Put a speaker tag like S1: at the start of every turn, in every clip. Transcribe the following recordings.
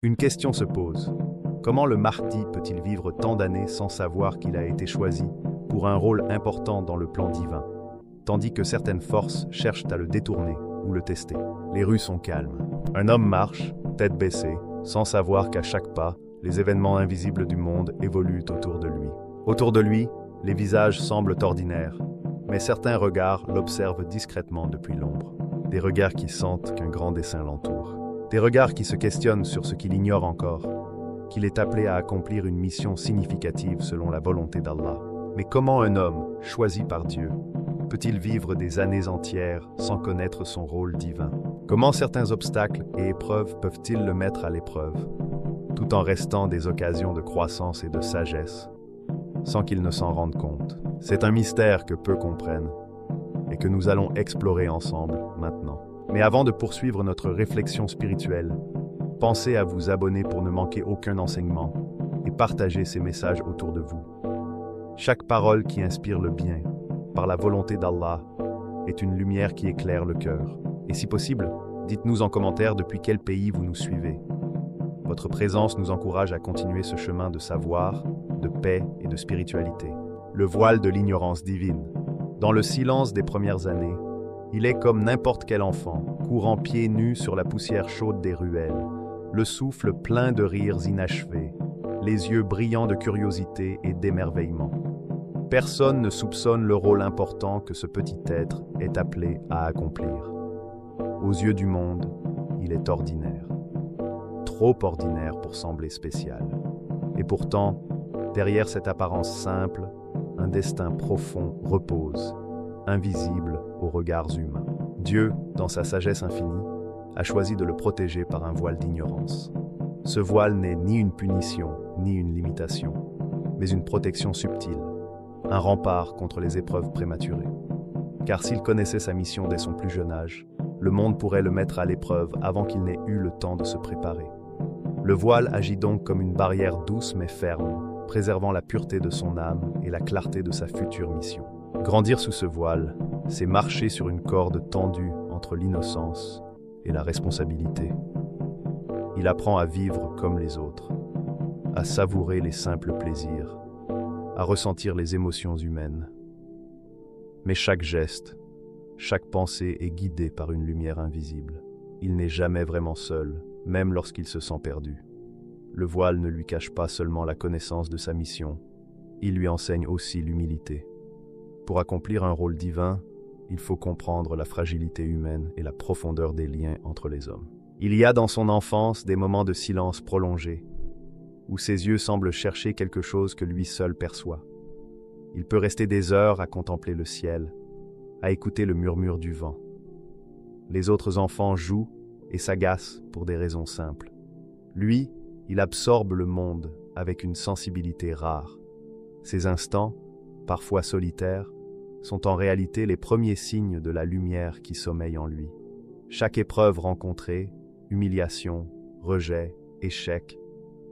S1: Une question se pose. Comment le Mahdi peut-il vivre tant d'années sans savoir qu'il a été choisi pour un rôle important dans le plan divin, tandis que certaines forces cherchent à le détourner ou le tester? Les rues sont calmes. Un homme marche, tête baissée, sans savoir qu'à chaque pas, les événements invisibles du monde évoluent autour de lui. Autour de lui, les visages semblent ordinaires, mais certains regards l'observent discrètement depuis l'ombre. Des regards qui sentent qu'un grand dessein l'entoure. Des regards qui se questionnent sur ce qu'il ignore encore, qu'il est appelé à accomplir une mission significative selon la volonté d'Allah. Mais comment un homme, choisi par Dieu, peut-il vivre des années entières sans connaître son rôle divin? Comment certains obstacles et épreuves peuvent-ils le mettre à l'épreuve, tout en restant des occasions de croissance et de sagesse, sans qu'il ne s'en rende compte? C'est un mystère que peu comprennent et que nous allons explorer ensemble maintenant. Mais avant de poursuivre notre réflexion spirituelle, pensez à vous abonner pour ne manquer aucun enseignement et partager ces messages autour de vous. Chaque parole qui inspire le bien, par la volonté d'Allah, est une lumière qui éclaire le cœur. Et si possible, dites-nous en commentaire depuis quel pays vous nous suivez. Votre présence nous encourage à continuer ce chemin de savoir, de paix et de spiritualité. Le voile de l'ignorance divine. Dans le silence des premières années, il est comme n'importe quel enfant, courant pieds nus sur la poussière chaude des ruelles, le souffle plein de rires inachevés, les yeux brillants de curiosité et d'émerveillement. Personne ne soupçonne le rôle important que ce petit être est appelé à accomplir. Aux yeux du monde, il est ordinaire. Trop ordinaire pour sembler spécial. Et pourtant, derrière cette apparence simple, un destin profond repose, invisible aux regards humains. Dieu, dans sa sagesse infinie, a choisi de le protéger par un voile d'ignorance. Ce voile n'est ni une punition, ni une limitation, mais une protection subtile, un rempart contre les épreuves prématurées. Car s'il connaissait sa mission dès son plus jeune âge, le monde pourrait le mettre à l'épreuve avant qu'il n'ait eu le temps de se préparer. Le voile agit donc comme une barrière douce mais ferme, préservant la pureté de son âme et la clarté de sa future mission. Grandir sous ce voile, c'est marcher sur une corde tendue entre l'innocence et la responsabilité. Il apprend à vivre comme les autres, à savourer les simples plaisirs, à ressentir les émotions humaines. Mais chaque geste, chaque pensée est guidée par une lumière invisible. Il n'est jamais vraiment seul, même lorsqu'il se sent perdu. Le voile ne lui cache pas seulement la connaissance de sa mission, il lui enseigne aussi l'humilité. Pour accomplir un rôle divin, il faut comprendre la fragilité humaine et la profondeur des liens entre les hommes. Il y a dans son enfance des moments de silence prolongé, où ses yeux semblent chercher quelque chose que lui seul perçoit. Il peut rester des heures à contempler le ciel, à écouter le murmure du vent. Les autres enfants jouent et s'agacent pour des raisons simples. Lui, il absorbe le monde avec une sensibilité rare. Ces instants, parfois solitaires, sont en réalité les premiers signes de la lumière qui sommeille en lui. Chaque épreuve rencontrée, humiliation, rejet, échec,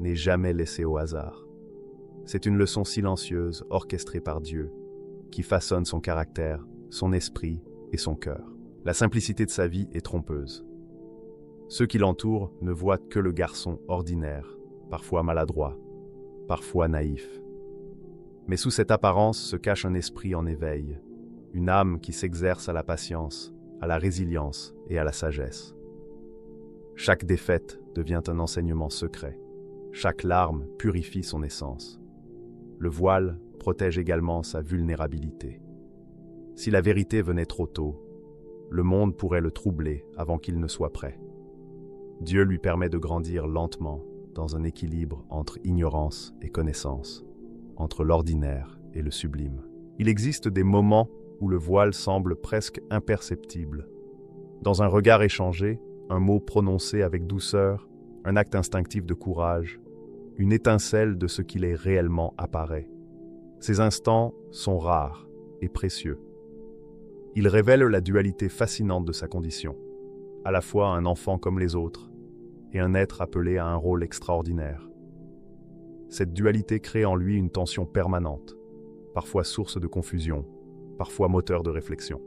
S1: n'est jamais laissée au hasard. C'est une leçon silencieuse orchestrée par Dieu, qui façonne son caractère, son esprit et son cœur. La simplicité de sa vie est trompeuse. Ceux qui l'entourent ne voient que le garçon ordinaire, parfois maladroit, parfois naïf. Mais sous cette apparence se cache un esprit en éveil, une âme qui s'exerce à la patience, à la résilience et à la sagesse. Chaque défaite devient un enseignement secret. Chaque larme purifie son essence. Le voile protège également sa vulnérabilité. Si la vérité venait trop tôt, le monde pourrait le troubler avant qu'il ne soit prêt. Dieu lui permet de grandir lentement dans un équilibre entre ignorance et connaissance, entre l'ordinaire et le sublime. Il existe des moments où le voile semble presque imperceptible. Dans un regard échangé, un mot prononcé avec douceur, un acte instinctif de courage, une étincelle de ce qu'il est réellement apparaît. Ces instants sont rares et précieux. Ils révèlent la dualité fascinante de sa condition, à la fois un enfant comme les autres et un être appelé à un rôle extraordinaire. Cette dualité crée en lui une tension permanente, parfois source de confusion, parfois moteur de réflexion.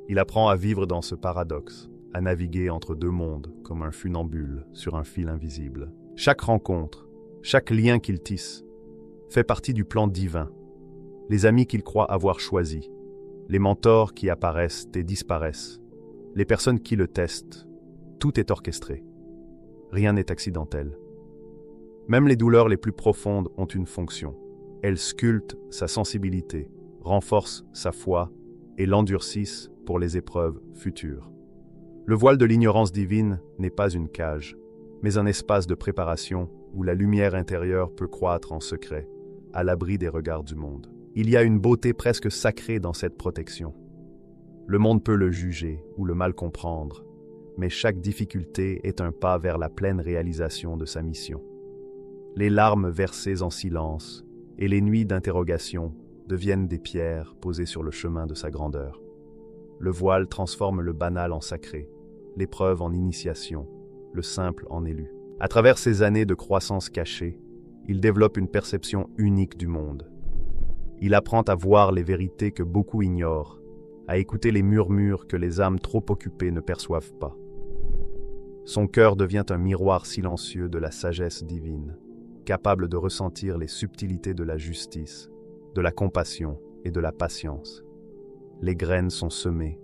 S1: Il apprend à vivre dans ce paradoxe, à naviguer entre deux mondes comme un funambule sur un fil invisible. Chaque rencontre, chaque lien qu'il tisse, fait partie du plan divin. Les amis qu'il croit avoir choisis, les mentors qui apparaissent et disparaissent, les personnes qui le testent, tout est orchestré. Rien n'est accidentel. Même les douleurs les plus profondes ont une fonction. Elles sculptent sa sensibilité, renforcent sa foi et l'endurcissent pour les épreuves futures. Le voile de l'ignorance divine n'est pas une cage, mais un espace de préparation où la lumière intérieure peut croître en secret, à l'abri des regards du monde. Il y a une beauté presque sacrée dans cette protection. Le monde peut le juger ou le mal comprendre, mais chaque difficulté est un pas vers la pleine réalisation de sa mission. Les larmes versées en silence et les nuits d'interrogation deviennent des pierres posées sur le chemin de sa grandeur. Le voile transforme le banal en sacré, l'épreuve en initiation, le simple en élu. À travers ces années de croissance cachée, il développe une perception unique du monde. Il apprend à voir les vérités que beaucoup ignorent, à écouter les murmures que les âmes trop occupées ne perçoivent pas. Son cœur devient un miroir silencieux de la sagesse divine, capable de ressentir les subtilités de la justice, de la compassion et de la patience. Les graines sont semées,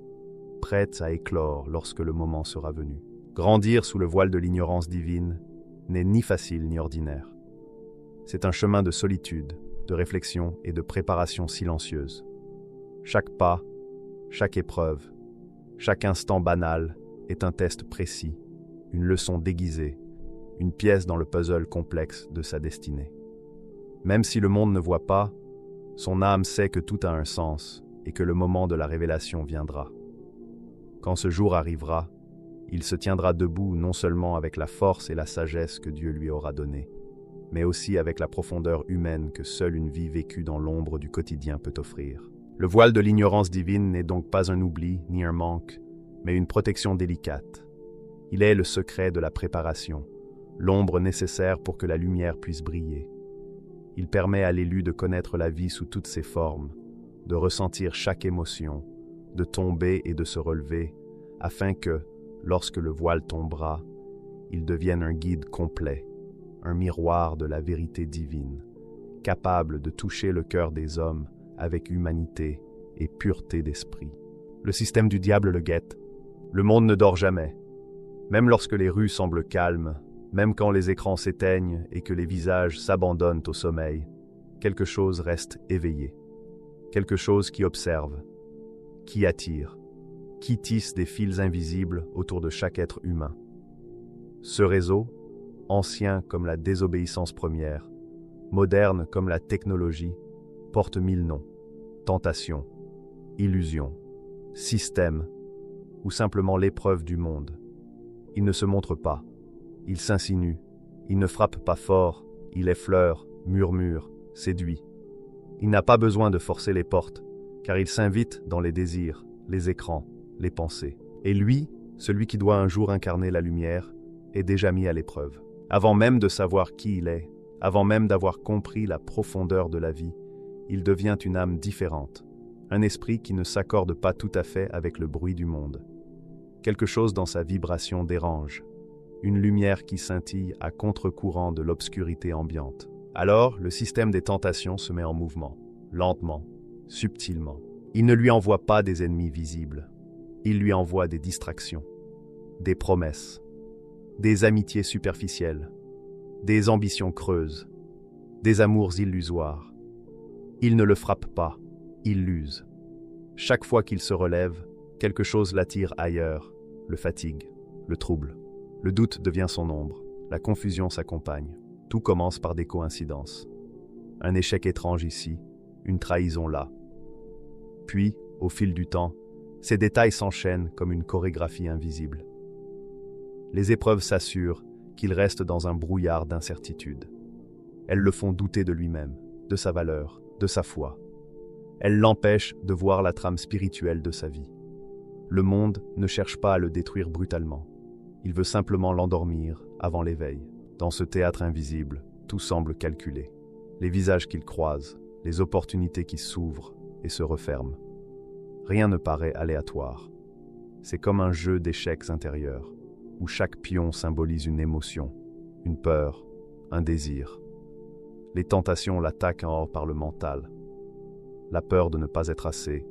S1: prêtes à éclore lorsque le moment sera venu. Grandir sous le voile de l'ignorance divine n'est ni facile ni ordinaire. C'est un chemin de solitude, de réflexion et de préparation silencieuse. Chaque pas, chaque épreuve, chaque instant banal est un test précis, une leçon déguisée, une pièce dans le puzzle complexe de sa destinée. Même si le monde ne voit pas, son âme sait que tout a un sens et que le moment de la révélation viendra. Quand ce jour arrivera, il se tiendra debout non seulement avec la force et la sagesse que Dieu lui aura données, mais aussi avec la profondeur humaine que seule une vie vécue dans l'ombre du quotidien peut offrir. Le voile de l'ignorance divine n'est donc pas un oubli ni un manque, mais une protection délicate. Il est le secret de la préparation, l'ombre nécessaire pour que la lumière puisse briller. Il permet à l'élu de connaître la vie sous toutes ses formes, de ressentir chaque émotion, de tomber et de se relever, afin que, lorsque le voile tombera, il devienne un guide complet, un miroir de la vérité divine, capable de toucher le cœur des hommes avec humanité et pureté d'esprit. Le système du diable le guette. Le monde ne dort jamais. Même lorsque les rues semblent calmes, même quand les écrans s'éteignent et que les visages s'abandonnent au sommeil, quelque chose reste éveillé. Quelque chose qui observe, qui attire, qui tisse des fils invisibles autour de chaque être humain. Ce réseau, ancien comme la désobéissance première, moderne comme la technologie, porte 1000 noms. Tentation, illusion, système, ou simplement l'épreuve du monde. Il ne se montre pas, il s'insinue, il ne frappe pas fort, il effleure, murmure, séduit. Il n'a pas besoin de forcer les portes, car il s'invite dans les désirs, les écrans, les pensées. Et lui, celui qui doit un jour incarner la lumière, est déjà mis à l'épreuve. Avant même de savoir qui il est, avant même d'avoir compris la profondeur de la vie, il devient une âme différente, un esprit qui ne s'accorde pas tout à fait avec le bruit du monde. Quelque chose dans sa vibration dérange, une lumière qui scintille à contre-courant de l'obscurité ambiante. Alors, le système des tentations se met en mouvement, lentement, subtilement. Il ne lui envoie pas des ennemis visibles, il lui envoie des distractions, des promesses, des amitiés superficielles, des ambitions creuses, des amours illusoires. Il ne le frappe pas, il l'use. Chaque fois qu'il se relève, quelque chose l'attire ailleurs, le fatigue, le trouble. Le doute devient son ombre, la confusion s'accompagne. Tout commence par des coïncidences. Un échec étrange ici, une trahison là. Puis, au fil du temps, ces détails s'enchaînent comme une chorégraphie invisible. Les épreuves s'assurent qu'il reste dans un brouillard d'incertitude. Elles le font douter de lui-même, de sa valeur, de sa foi. Elles l'empêchent de voir la trame spirituelle de sa vie. Le monde ne cherche pas à le détruire brutalement. Il veut simplement l'endormir avant l'éveil. Dans ce théâtre invisible, tout semble calculé. Les visages qu'il croise, les opportunités qui s'ouvrent et se referment. Rien ne paraît aléatoire. C'est comme un jeu d'échecs intérieurs, où chaque pion symbolise une émotion, une peur, un désir. Les tentations l'attaquent alors par le mental. La peur de ne pas être assez,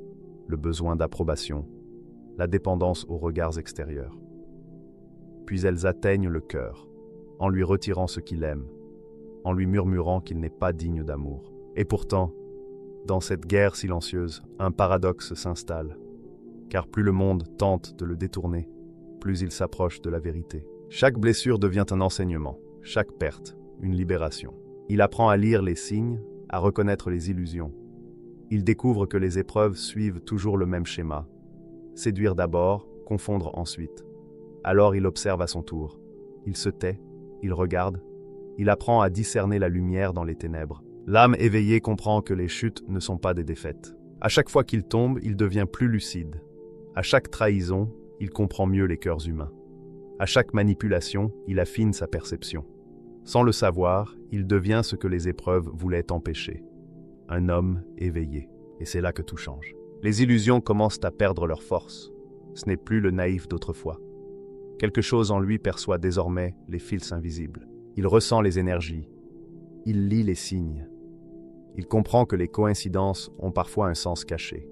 S1: le besoin d'approbation, la dépendance aux regards extérieurs. Puis elles atteignent le cœur, en lui retirant ce qu'il aime, en lui murmurant qu'il n'est pas digne d'amour. Et pourtant, dans cette guerre silencieuse, un paradoxe s'installe, car plus le monde tente de le détourner, plus il s'approche de la vérité. Chaque blessure devient un enseignement, chaque perte, une libération. Il apprend à lire les signes, à reconnaître les illusions. Il découvre que les épreuves suivent toujours le même schéma. Séduire d'abord, confondre ensuite. Alors il observe à son tour. Il se tait, il regarde, il apprend à discerner la lumière dans les ténèbres. L'âme éveillée comprend que les chutes ne sont pas des défaites. À chaque fois qu'il tombe, il devient plus lucide. À chaque trahison, il comprend mieux les cœurs humains. À chaque manipulation, il affine sa perception. Sans le savoir, il devient ce que les épreuves voulaient empêcher. Un homme éveillé. Et c'est là que tout change. Les illusions commencent à perdre leur force. Ce n'est plus le naïf d'autrefois. Quelque chose en lui perçoit désormais les fils invisibles. Il ressent les énergies. Il lit les signes. Il comprend que les coïncidences ont parfois un sens caché.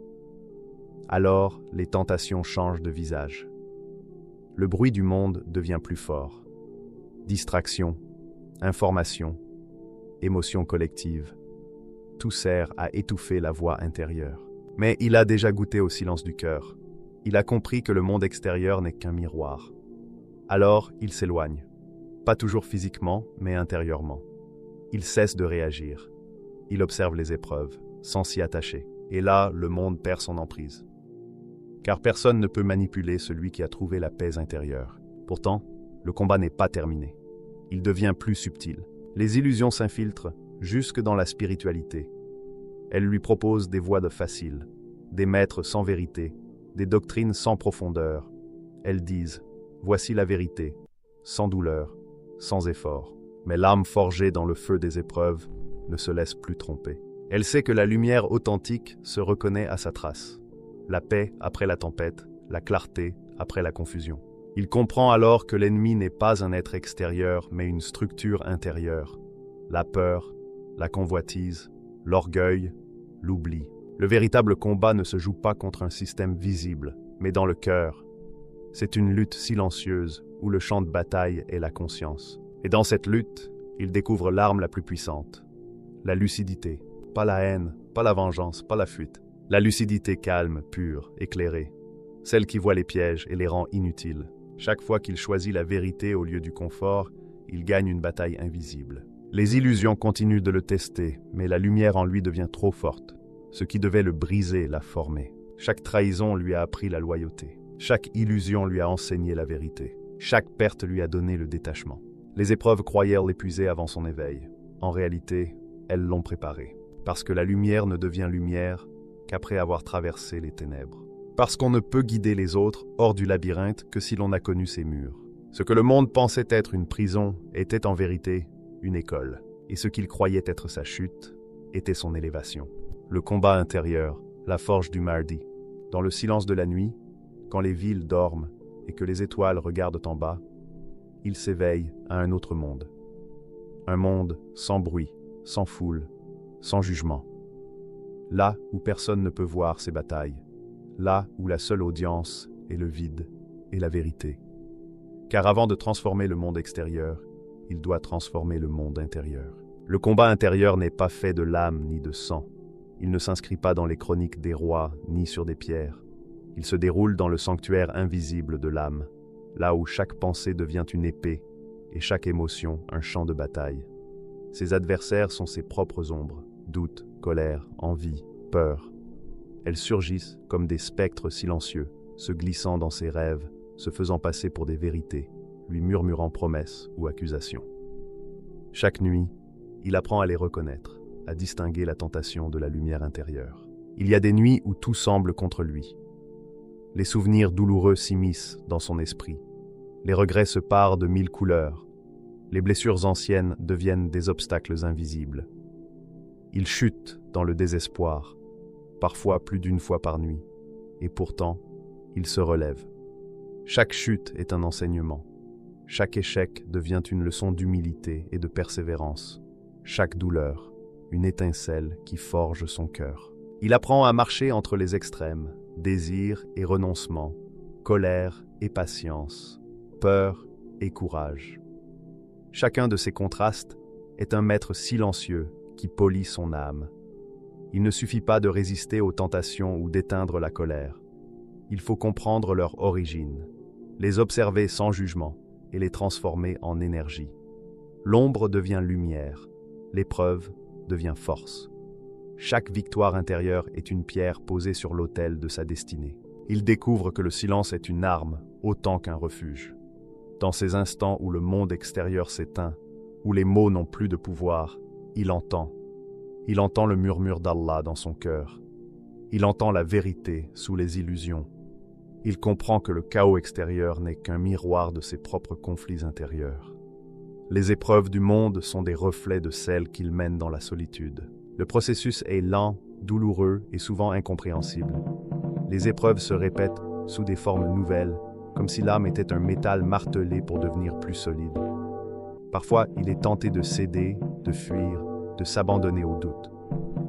S1: Alors, les tentations changent de visage. Le bruit du monde devient plus fort. Distraction, information, émotion collective. Tout sert à étouffer la voix intérieure. Mais il a déjà goûté au silence du cœur. Il a compris que le monde extérieur n'est qu'un miroir. Alors, il s'éloigne. Pas toujours physiquement, mais intérieurement. Il cesse de réagir. Il observe les épreuves, sans s'y attacher. Et là, le monde perd son emprise. Car personne ne peut manipuler celui qui a trouvé la paix intérieure. Pourtant, le combat n'est pas terminé. Il devient plus subtil. Les illusions s'infiltrent jusque dans la spiritualité. Elles lui proposent des voies de facile, des maîtres sans vérité, des doctrines sans profondeur. Elles disent « Voici la vérité », sans douleur, sans effort. Mais l'âme forgée dans le feu des épreuves ne se laisse plus tromper. Elle sait que la lumière authentique se reconnaît à sa trace. La paix après la tempête, la clarté après la confusion. Il comprend alors que l'ennemi n'est pas un être extérieur, mais une structure intérieure. La peur, la convoitise, l'orgueil, l'oubli. Le véritable combat ne se joue pas contre un système visible, mais dans le cœur. C'est une lutte silencieuse où le champ de bataille est la conscience. Et dans cette lutte, il découvre l'arme la plus puissante. La lucidité. Pas la haine, pas la vengeance, pas la fuite. La lucidité calme, pure, éclairée. Celle qui voit les pièges et les rend inutiles. Chaque fois qu'il choisit la vérité au lieu du confort, il gagne une bataille invisible. Les illusions continuent de le tester, mais la lumière en lui devient trop forte. Ce qui devait le briser l'a formé. Chaque trahison lui a appris la loyauté. Chaque illusion lui a enseigné la vérité. Chaque perte lui a donné le détachement. Les épreuves croyèrent l'épuiser avant son éveil. En réalité, elles l'ont préparé. Parce que la lumière ne devient lumière qu'après avoir traversé les ténèbres. Parce qu'on ne peut guider les autres hors du labyrinthe que si l'on a connu ses murs. Ce que le monde pensait être une prison était en vérité une école. Et ce qu'il croyait être sa chute était son élévation. Le combat intérieur, la forge du mardi. Dans le silence de la nuit, quand les villes dorment et que les étoiles regardent en bas, il s'éveille à un autre monde. Un monde sans bruit, sans foule, sans jugement. Là où personne ne peut voir ses batailles. Là où la seule audience est le vide et la vérité. Car avant de transformer le monde extérieur, il doit transformer le monde intérieur. Le combat intérieur n'est pas fait de l'âme ni de sang. Il ne s'inscrit pas dans les chroniques des rois ni sur des pierres. Il se déroule dans le sanctuaire invisible de l'âme, là où chaque pensée devient une épée et chaque émotion un champ de bataille. Ses adversaires sont ses propres ombres, doute, colère, envie, peur. Elles surgissent comme des spectres silencieux, se glissant dans ses rêves, se faisant passer pour des vérités, lui murmurant promesses ou accusations. Chaque nuit, il apprend à les reconnaître, à distinguer la tentation de la lumière intérieure. Il y a des nuits où tout semble contre lui. Les souvenirs douloureux s'immiscent dans son esprit. Les regrets se parent de 1000 couleurs. Les blessures anciennes deviennent des obstacles invisibles. Il chute dans le désespoir, parfois plus d'une fois par nuit, et pourtant, il se relève. Chaque chute est un enseignement. Chaque échec devient une leçon d'humilité et de persévérance. Chaque douleur, une étincelle qui forge son cœur. Il apprend à marcher entre les extrêmes, désir et renoncement, colère et patience, peur et courage. Chacun de ces contrastes est un maître silencieux qui polit son âme. Il ne suffit pas de résister aux tentations ou d'éteindre la colère. Il faut comprendre leur origine, les observer sans jugement et les transformer en énergie. L'ombre devient lumière, l'épreuve devient force. Chaque victoire intérieure est une pierre posée sur l'autel de sa destinée. Il découvre que le silence est une arme autant qu'un refuge. Dans ces instants où le monde extérieur s'éteint, où les mots n'ont plus de pouvoir, il entend. Il entend le murmure d'Allah dans son cœur. Il entend la vérité sous les illusions. Il comprend que le chaos extérieur n'est qu'un miroir de ses propres conflits intérieurs. Les épreuves du monde sont des reflets de celles qu'il mène dans la solitude. Le processus est lent, douloureux et souvent incompréhensible. Les épreuves se répètent sous des formes nouvelles, comme si l'âme était un métal martelé pour devenir plus solide. Parfois, il est tenté de céder, de fuir, de s'abandonner au doute.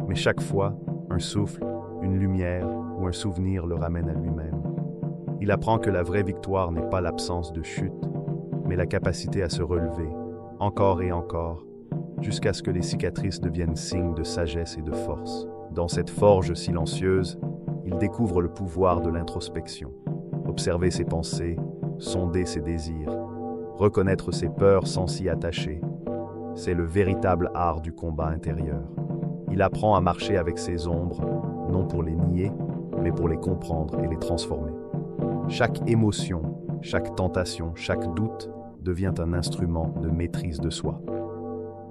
S1: Mais chaque fois, un souffle, une lumière ou un souvenir le ramène à lui-même. Il apprend que la vraie victoire n'est pas l'absence de chute, mais la capacité à se relever, encore et encore, jusqu'à ce que les cicatrices deviennent signes de sagesse et de force. Dans cette forge silencieuse, il découvre le pouvoir de l'introspection. Observer ses pensées, sonder ses désirs, reconnaître ses peurs sans s'y attacher. C'est le véritable art du combat intérieur. Il apprend à marcher avec ses ombres, non pour les nier, mais pour les comprendre et les transformer. Chaque émotion, chaque tentation, chaque doute devient un instrument de maîtrise de soi.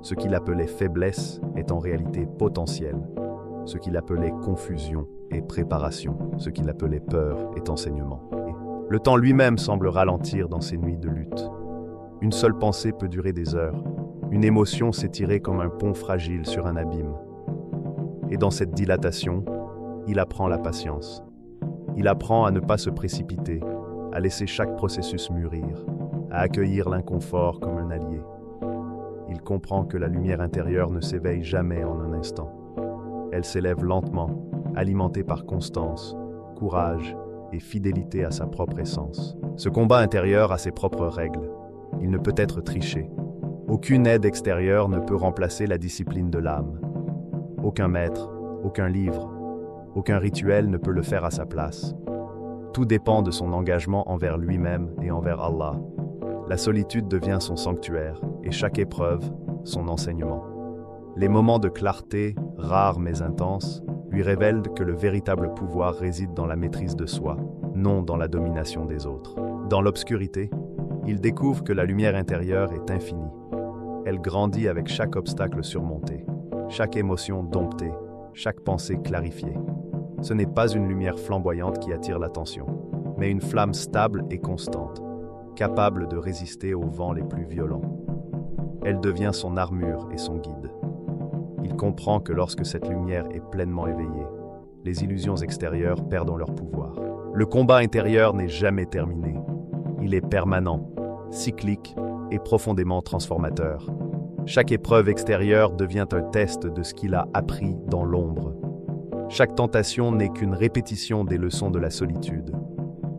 S1: Ce qu'il appelait faiblesse est en réalité potentiel. Ce qu'il appelait confusion est préparation. Ce qu'il appelait peur est enseignement. Le temps lui-même semble ralentir dans ces nuits de lutte. Une seule pensée peut durer des heures. Une émotion s'étirer comme un pont fragile sur un abîme. Et dans cette dilatation, il apprend la patience. Il apprend à ne pas se précipiter, à laisser chaque processus mûrir, à accueillir l'inconfort comme un allié. Il comprend que la lumière intérieure ne s'éveille jamais en un instant. Elle s'élève lentement, alimentée par constance, courage et fidélité à sa propre essence. Ce combat intérieur a ses propres règles. Il ne peut être triché. Aucune aide extérieure ne peut remplacer la discipline de l'âme. Aucun maître, aucun livre, aucun rituel ne peut le faire à sa place. Tout dépend de son engagement envers lui-même et envers Allah. La solitude devient son sanctuaire et chaque épreuve, son enseignement. Les moments de clarté, rares mais intenses, lui révèlent que le véritable pouvoir réside dans la maîtrise de soi, non dans la domination des autres. Dans l'obscurité, il découvre que la lumière intérieure est infinie. Elle grandit avec chaque obstacle surmonté, chaque émotion domptée, chaque pensée clarifiée. Ce n'est pas une lumière flamboyante qui attire l'attention, mais une flamme stable et constante, capable de résister aux vents les plus violents. Elle devient son armure et son guide. Il comprend que lorsque cette lumière est pleinement éveillée, les illusions extérieures perdent leur pouvoir. Le combat intérieur n'est jamais terminé. Il est permanent, cyclique et profondément transformateur. Chaque épreuve extérieure devient un test de ce qu'il a appris dans l'ombre. Chaque tentation n'est qu'une répétition des leçons de la solitude.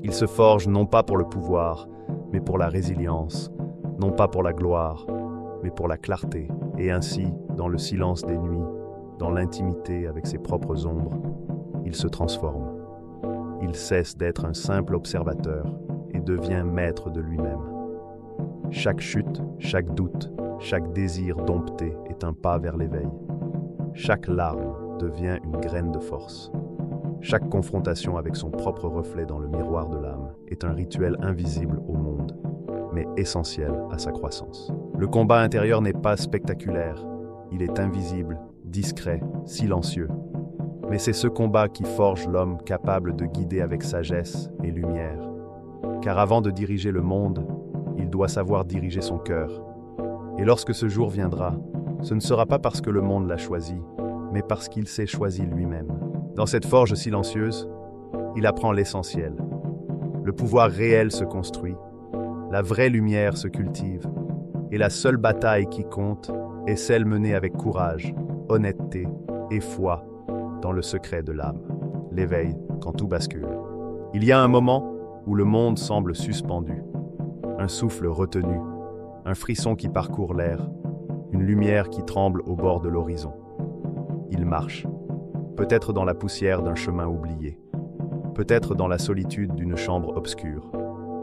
S1: Il se forge non pas pour le pouvoir, mais pour la résilience, non pas pour la gloire, mais pour la clarté. Et ainsi, dans le silence des nuits, dans l'intimité avec ses propres ombres, il se transforme. Il cesse d'être un simple observateur et devient maître de lui-même. Chaque chute, chaque doute, chaque désir dompté est un pas vers l'éveil. Chaque larme devient une graine de force. Chaque confrontation avec son propre reflet dans le miroir de l'âme est un rituel invisible au monde, mais essentiel à sa croissance. Le combat intérieur n'est pas spectaculaire, il est invisible, discret, silencieux. Mais c'est ce combat qui forge l'homme capable de guider avec sagesse et lumière. Car avant de diriger le monde, il doit savoir diriger son cœur. Et lorsque ce jour viendra, ce ne sera pas parce que le monde l'a choisi, mais parce qu'il s'est choisi lui-même. Dans cette forge silencieuse, il apprend l'essentiel. Le pouvoir réel se construit, la vraie lumière se cultive, et la seule bataille qui compte est celle menée avec courage, honnêteté et foi dans le secret de l'âme. L'éveil quand tout bascule. Il y a un moment où le monde semble suspendu, un souffle retenu, un frisson qui parcourt l'air, une lumière qui tremble au bord de l'horizon. Il marche, peut-être dans la poussière d'un chemin oublié, peut-être dans la solitude d'une chambre obscure,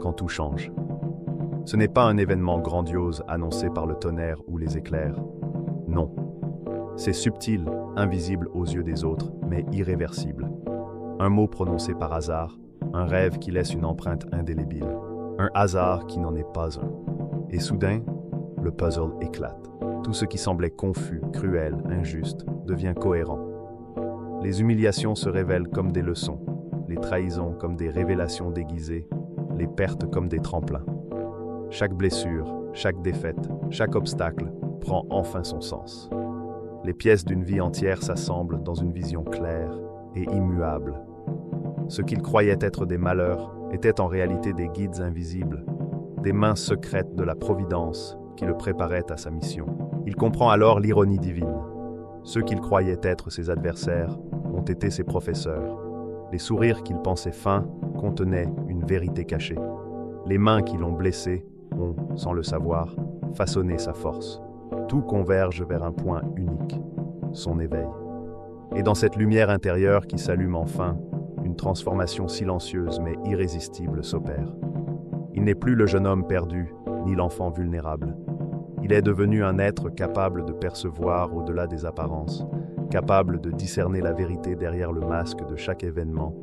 S1: quand tout change. Ce n'est pas un événement grandiose annoncé par le tonnerre ou les éclairs. Non. C'est subtil, invisible aux yeux des autres, mais irréversible. Un mot prononcé par hasard, un rêve qui laisse une empreinte indélébile. Un hasard qui n'en est pas un. Et soudain, le puzzle éclate. Tout ce qui semblait confus, cruel, injuste, devient cohérent. Les humiliations se révèlent comme des leçons, les trahisons comme des révélations déguisées, les pertes comme des tremplins. Chaque blessure, chaque défaite, chaque obstacle prend enfin son sens. Les pièces d'une vie entière s'assemblent dans une vision claire et immuable. Ce qu'ils croyaient être des malheurs étaient en réalité des guides invisibles, des mains secrètes de la Providence qui le préparaient à sa mission. Il comprend alors l'ironie divine. Ceux qu'il croyait être ses adversaires ont été ses professeurs. Les sourires qu'il pensait fins contenaient une vérité cachée. Les mains qui l'ont blessé ont, sans le savoir, façonné sa force. Tout converge vers un point unique, son éveil. Et dans cette lumière intérieure qui s'allume enfin, une transformation silencieuse mais irrésistible s'opère. Il n'est plus le jeune homme perdu, ni l'enfant vulnérable. Il est devenu un être capable de percevoir au-delà des apparences, capable de discerner la vérité derrière le masque de chaque événement,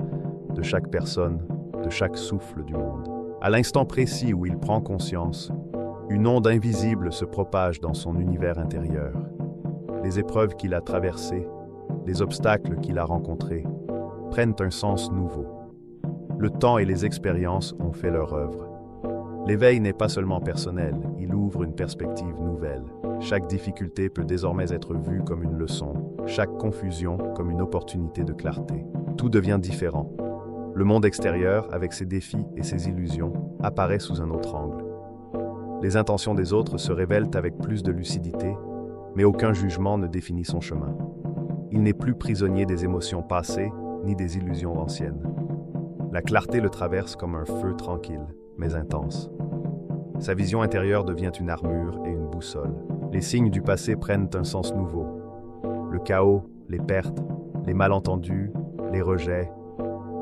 S1: de chaque personne, de chaque souffle du monde. À l'instant précis où il prend conscience, une onde invisible se propage dans son univers intérieur. Les épreuves qu'il a traversées, les obstacles qu'il a rencontrés, prennent un sens nouveau. Le temps et les expériences ont fait leur œuvre. L'éveil n'est pas seulement personnel, il ouvre une perspective nouvelle. Chaque difficulté peut désormais être vue comme une leçon, chaque confusion comme une opportunité de clarté. Tout devient différent. Le monde extérieur, avec ses défis et ses illusions, apparaît sous un autre angle. Les intentions des autres se révèlent avec plus de lucidité, mais aucun jugement ne définit son chemin. Il n'est plus prisonnier des émotions passées ni des illusions anciennes. La clarté le traverse comme un feu tranquille, mais intense. Sa vision intérieure devient une armure et une boussole. Les signes du passé prennent un sens nouveau. Le chaos, les pertes, les malentendus, les rejets,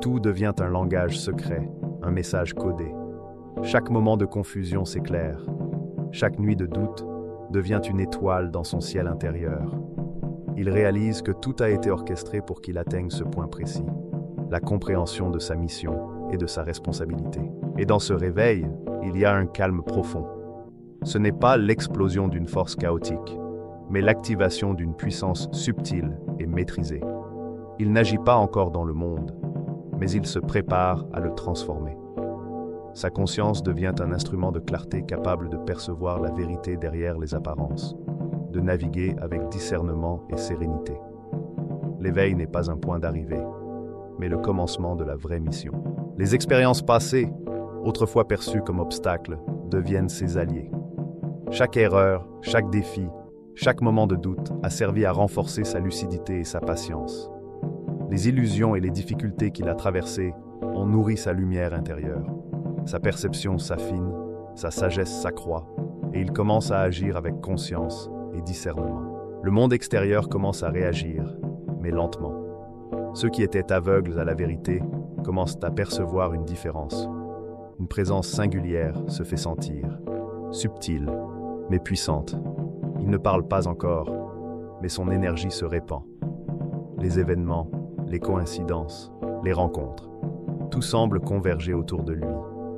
S1: tout devient un langage secret, un message codé. Chaque moment de confusion s'éclaire. Chaque nuit de doute devient une étoile dans son ciel intérieur. Il réalise que tout a été orchestré pour qu'il atteigne ce point précis, la compréhension de sa mission et de sa responsabilité. Et dans ce réveil, il y a un calme profond. Ce n'est pas l'explosion d'une force chaotique, mais l'activation d'une puissance subtile et maîtrisée. Il n'agit pas encore dans le monde, mais il se prépare à le transformer. Sa conscience devient un instrument de clarté capable de percevoir la vérité derrière les apparences, de naviguer avec discernement et sérénité. L'éveil n'est pas un point d'arrivée, mais le commencement de la vraie mission. Les expériences passées, autrefois perçues comme obstacles, deviennent ses alliés. Chaque erreur, chaque défi, chaque moment de doute a servi à renforcer sa lucidité et sa patience. Les illusions et les difficultés qu'il a traversées ont nourri sa lumière intérieure. Sa perception s'affine, sa sagesse s'accroît, et il commence à agir avec conscience et discernement. Le monde extérieur commence à réagir, mais lentement. Ceux qui étaient aveugles à la vérité commencent à percevoir une différence. Une présence singulière se fait sentir, subtile, mais puissante. Il ne parle pas encore, mais son énergie se répand. Les événements, les coïncidences, les rencontres, tout semble converger autour de lui,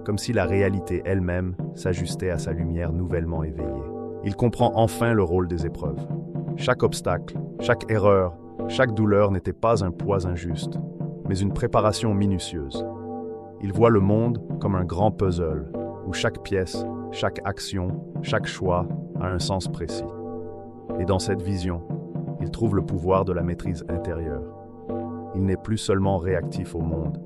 S1: comme si la réalité elle-même s'ajustait à sa lumière nouvellement éveillée. Il comprend enfin le rôle des épreuves. Chaque obstacle, chaque erreur, chaque douleur n'était pas un poids injuste, mais une préparation minutieuse. Il voit le monde comme un grand puzzle, où chaque pièce, chaque action, chaque choix a un sens précis. Et dans cette vision, il trouve le pouvoir de la maîtrise intérieure. Il n'est plus seulement réactif au monde,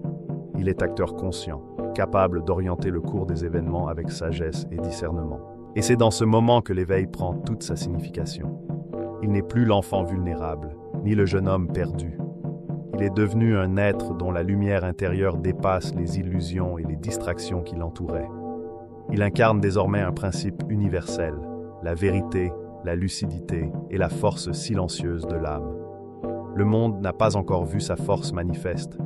S1: il est acteur conscient. capable d'orienter le cours des événements avec sagesse et discernement. Et c'est dans ce moment que l'éveil prend toute sa signification. Il n'est plus l'enfant vulnérable, ni le jeune homme perdu. Il est devenu un être dont la lumière intérieure dépasse les illusions et les distractions qui l'entouraient. Il incarne désormais un principe universel, la vérité, la lucidité et la force silencieuse de l'âme. Le monde n'a pas encore vu sa force manifeste,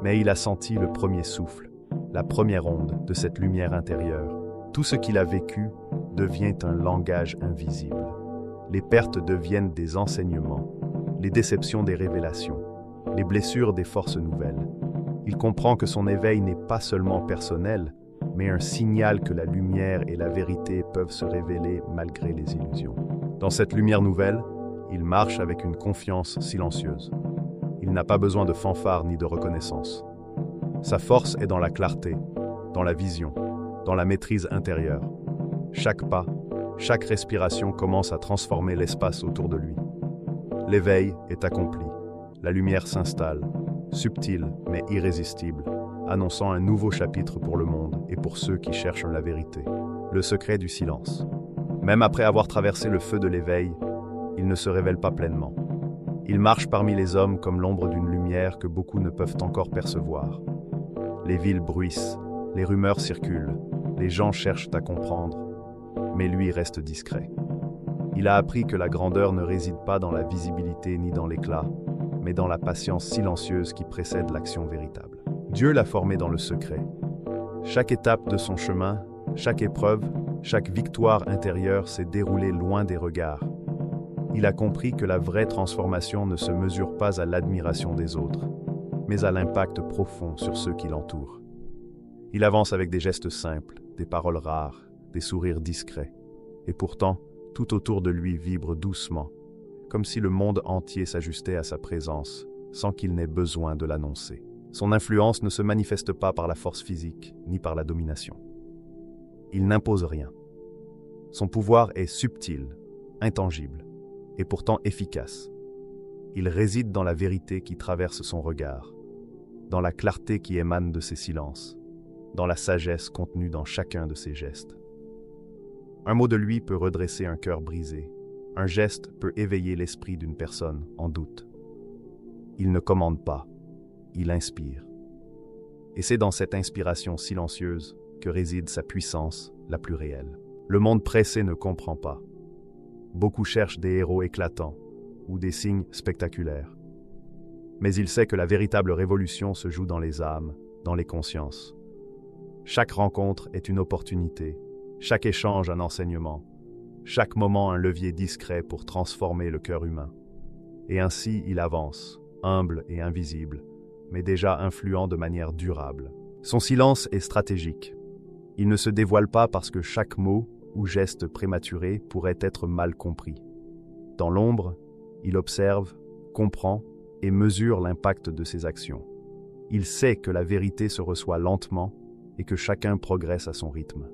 S1: mais il a senti le premier souffle, la première onde de cette lumière intérieure. Tout ce qu'il a vécu devient un langage invisible. Les pertes deviennent des enseignements, les déceptions des révélations, les blessures des forces nouvelles. Il comprend que son éveil n'est pas seulement personnel, mais un signal que la lumière et la vérité peuvent se révéler malgré les illusions. Dans cette lumière nouvelle, il marche avec une confiance silencieuse. Il n'a pas besoin de fanfare ni de reconnaissance. Sa force est dans la clarté, dans la vision, dans la maîtrise intérieure. Chaque pas, chaque respiration commence à transformer l'espace autour de lui. L'éveil est accompli. La lumière s'installe, subtile mais irrésistible, annonçant un nouveau chapitre pour le monde et pour ceux qui cherchent la vérité. Le secret du silence. Même après avoir traversé le feu de l'éveil, il ne se révèle pas pleinement. Il marche parmi les hommes comme l'ombre d'une lumière que beaucoup ne peuvent encore percevoir. Les villes bruissent, les rumeurs circulent, les gens cherchent à comprendre, mais lui reste discret. Il a appris que la grandeur ne réside pas dans la visibilité ni dans l'éclat, mais dans la patience silencieuse qui précède l'action véritable. Dieu l'a formé dans le secret. Chaque étape de son chemin, chaque épreuve, chaque victoire intérieure s'est déroulée loin des regards. Il a compris que la vraie transformation ne se mesure pas à l'admiration des autres, mais à l'impact profond sur ceux qui l'entourent. Il avance avec des gestes simples, des paroles rares, des sourires discrets. Et pourtant, tout autour de lui vibre doucement, comme si le monde entier s'ajustait à sa présence, sans qu'il n'ait besoin de l'annoncer. Son influence ne se manifeste pas par la force physique, ni par la domination. Il n'impose rien. Son pouvoir est subtil, intangible, et pourtant efficace. Il réside dans la vérité qui traverse son regard, dans la clarté qui émane de ses silences, dans la sagesse contenue dans chacun de ses gestes. Un mot de lui peut redresser un cœur brisé. Un geste peut éveiller l'esprit d'une personne en doute. Il ne commande pas, il inspire. Et c'est dans cette inspiration silencieuse que réside sa puissance la plus réelle. Le monde pressé ne comprend pas. Beaucoup cherchent des héros éclatants ou des signes spectaculaires. Mais il sait que la véritable révolution se joue dans les âmes, dans les consciences. Chaque rencontre est une opportunité, chaque échange un enseignement, chaque moment un levier discret pour transformer le cœur humain. Et ainsi il avance, humble et invisible, mais déjà influent de manière durable. Son silence est stratégique. Il ne se dévoile pas parce que chaque mot ou geste prématuré pourrait être mal compris. Dans l'ombre, il observe, comprend et mesure l'impact de ses actions. Il sait que la vérité se reçoit lentement et que chacun progresse à son rythme.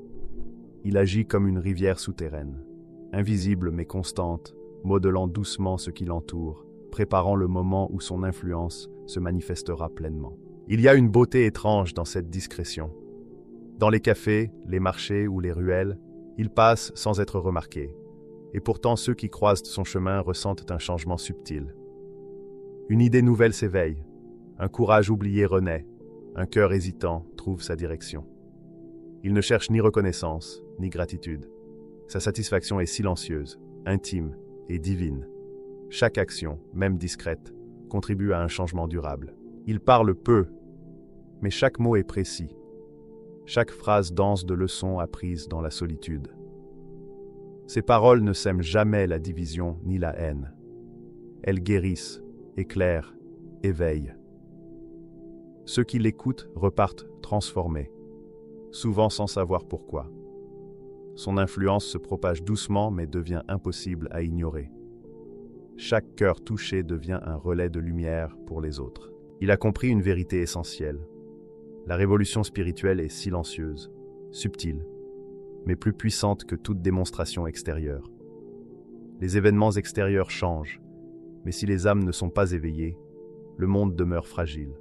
S1: Il agit comme une rivière souterraine, invisible mais constante, modelant doucement ce qui l'entoure, préparant le moment où son influence se manifestera pleinement. Il y a une beauté étrange dans cette discrétion. Dans les cafés, les marchés ou les ruelles, il passe sans être remarqué, et pourtant ceux qui croisent son chemin ressentent un changement subtil. Une idée nouvelle s'éveille, un courage oublié renaît, un cœur hésitant trouve sa direction. Il ne cherche ni reconnaissance, ni gratitude. Sa satisfaction est silencieuse, intime et divine. Chaque action, même discrète, contribue à un changement durable. Il parle peu, mais chaque mot est précis. Chaque phrase danse de leçons apprises dans la solitude. Ses paroles ne sèment jamais la division ni la haine. Elles guérissent, éclairent, éveillent. Ceux qui l'écoutent repartent transformés, souvent sans savoir pourquoi. Son influence se propage doucement mais devient impossible à ignorer. Chaque cœur touché devient un relais de lumière pour les autres. Il a compris une vérité essentielle. La révolution spirituelle est silencieuse, subtile, mais plus puissante que toute démonstration extérieure. Les événements extérieurs changent, mais si les âmes ne sont pas éveillées, le monde demeure fragile.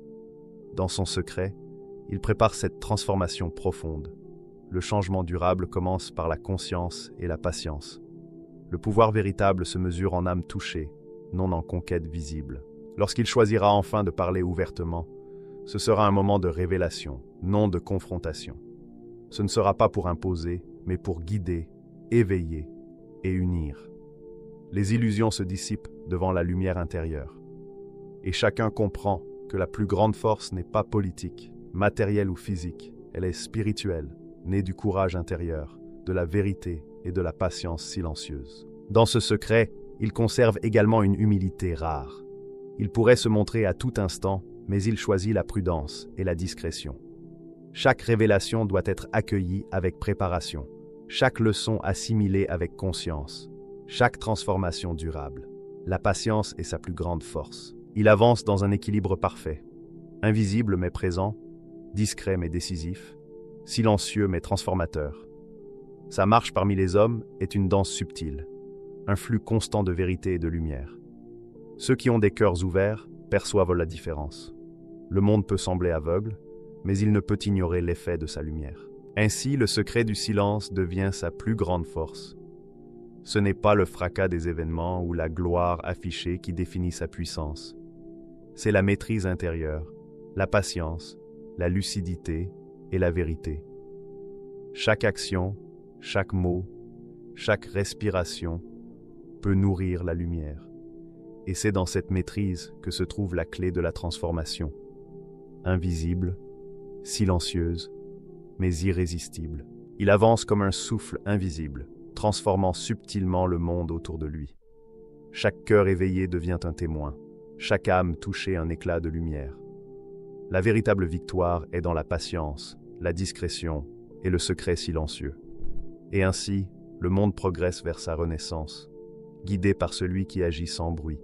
S1: Dans son secret, Il prépare cette transformation profonde. Le changement durable commence par la conscience et la patience. Le pouvoir véritable se mesure en âme touchée, non en conquête visible. Lorsqu'il choisira enfin de parler ouvertement, ce sera un moment de révélation, non de confrontation. Ce ne sera pas pour imposer, mais pour guider, éveiller et unir. Les illusions se dissipent devant la lumière intérieure. Et chacun comprend que la plus grande force n'est pas politique, matérielle ou physique, elle est spirituelle, née du courage intérieur, de la vérité et de la patience silencieuse. Dans ce secret, il conserve également une humilité rare. Il pourrait se montrer à tout instant, mais il choisit la prudence et la discrétion. Chaque révélation doit être accueillie avec préparation, chaque leçon assimilée avec conscience, chaque transformation durable. La patience est sa plus grande force. Il avance dans un équilibre parfait, invisible mais présent, discret mais décisif, silencieux mais transformateur. Sa marche parmi les hommes est une danse subtile, un flux constant de vérité et de lumière. Ceux qui ont des cœurs ouverts perçoivent la différence. Le monde peut sembler aveugle, mais il ne peut ignorer l'effet de sa lumière. Ainsi, le secret du silence devient sa plus grande force. Ce n'est pas le fracas des événements ou la gloire affichée qui définit sa puissance. C'est la maîtrise intérieure, la patience, la lucidité et la vérité. Chaque action, chaque mot, chaque respiration peut nourrir la lumière. Et c'est dans cette maîtrise que se trouve la clé de la transformation. Invisible, silencieuse, mais irrésistible. Il avance comme un souffle invisible, transformant subtilement le monde autour de lui. Chaque cœur éveillé devient un témoin, chaque âme touchée un éclat de lumière. La véritable victoire est dans la patience, la discrétion et le secret silencieux. Et ainsi, le monde progresse vers sa renaissance, guidé par celui qui agit sans bruit,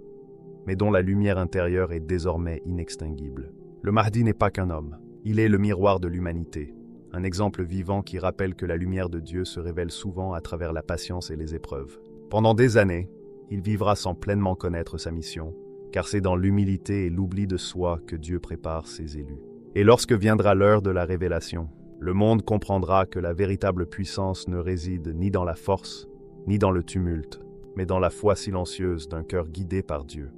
S1: mais dont la lumière intérieure est désormais inextinguible. Le Mahdi n'est pas qu'un homme, il est le miroir de l'humanité, un exemple vivant qui rappelle que la lumière de Dieu se révèle souvent à travers la patience et les épreuves. Pendant des années, il vivra sans pleinement connaître sa mission, car c'est dans l'humilité et l'oubli de soi que Dieu prépare ses élus. Et lorsque viendra l'heure de la révélation, le monde comprendra que la véritable puissance ne réside ni dans la force, ni dans le tumulte, mais dans la foi silencieuse d'un cœur guidé par Dieu.